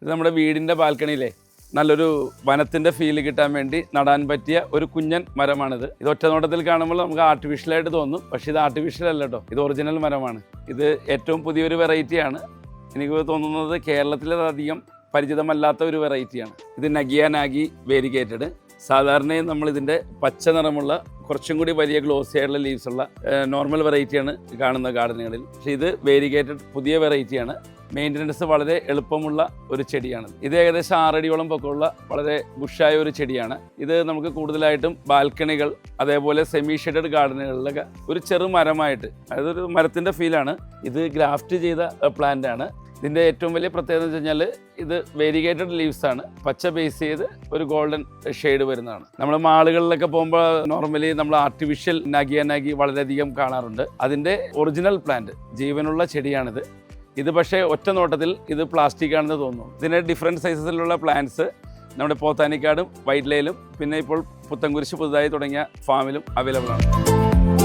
ഇത് നമ്മുടെ വീടിൻ്റെ ബാൽക്കണിയിലെ നല്ലൊരു വനത്തിൻ്റെ ഫീൽ കിട്ടാൻ വേണ്ടി നടാൻ പറ്റിയ ഒരു കുഞ്ഞൻ മരമാണിത്. ഇത് ഒറ്റ നോട്ടത്തിൽ കാണുമ്പോൾ നമുക്ക് ആർട്ടിഫിഷ്യലായിട്ട് തോന്നും, പക്ഷേ ഇത് ആർട്ടിഫിഷ്യൽ അല്ല കേട്ടോ, ഇത് ഒറിജിനൽ മരമാണ്. ഇത് ഏറ്റവും പുതിയൊരു വെറൈറ്റിയാണ്. എനിക്ക് തോന്നുന്നത് കേരളത്തിലധികം പരിചിതമല്ലാത്ത ഒരു വെറൈറ്റിയാണ്. ഇത് നഗിയ നാഗി വേരിഗേറ്റഡ്. സാധാരണ നമ്മൾ ഇതിൻ്റെ പച്ച നിറമുള്ള കുറച്ചും കൂടി വലിയ ഗ്ലോസി ആയിട്ടുള്ള ലീവ്സ് ഉള്ള നോർമൽ വെറൈറ്റിയാണ് കാണുന്ന ഗാർഡനുകളിൽ. പക്ഷേ ഇത് വേരിഗേറ്റഡ് പുതിയ വെറൈറ്റിയാണ്. മെയിൻ്റനൻസ് വളരെ എളുപ്പമുള്ള ഒരു ചെടിയാണ്. ഇത് ഏകദേശം 6 അടിയോളം പൊക്കമുള്ള വളരെ ബുഷായ ഒരു ചെടിയാണ്. ഇത് നമുക്ക് കൂടുതലായിട്ടും ബാൽക്കണികൾ, അതേപോലെ സെമി ഷെഡഡ് ഗാർഡനുകളിലൊക്കെ ഒരു ചെറു മരമായിട്ട്, അതായത് ഒരു മരത്തിൻ്റെ ഫീലാണ്. ഇത് ഗ്രാഫ്റ്റ് ചെയ്ത പ്ലാന്റ് ആണ്. ഇതിൻ്റെ ഏറ്റവും വലിയ പ്രത്യേകത എന്ന് വെച്ച് കഴിഞ്ഞാൽ ഇത് വേരിഗേറ്റഡ് ലീവ്സ് ആണ്. പച്ച ബേസ് ചെയ്ത് ഒരു ഗോൾഡൻ ഷെയ്ഡ് വരുന്നതാണ്. നമ്മൾ മാളുകളിലൊക്കെ പോകുമ്പോൾ നോർമലി നമ്മൾ ആർട്ടിഫിഷ്യൽ നാഗി വളരെയധികം കാണാറുണ്ട്. അതിൻ്റെ ഒറിജിനൽ പ്ലാന്റ്, ജീവനുള്ള ചെടിയാണിത്. ഇത് പക്ഷേ ഒറ്റ നോട്ടത്തിൽ ഇത് പ്ലാസ്റ്റിക് ആണെന്ന് തോന്നുന്നു. ഇതിന് ഡിഫറെൻറ്റ് സൈസസിലുള്ള പ്ലാന്റ്സ് നമ്മുടെ പോത്താനിക്കാടും വൈറ്റ് ലൈലും പിന്നെ ഇപ്പോൾ പുത്തൻകുരിശ് പുതുതായി തുടങ്ങിയ ഫാമിലും അവൈലബിൾ ആണ്.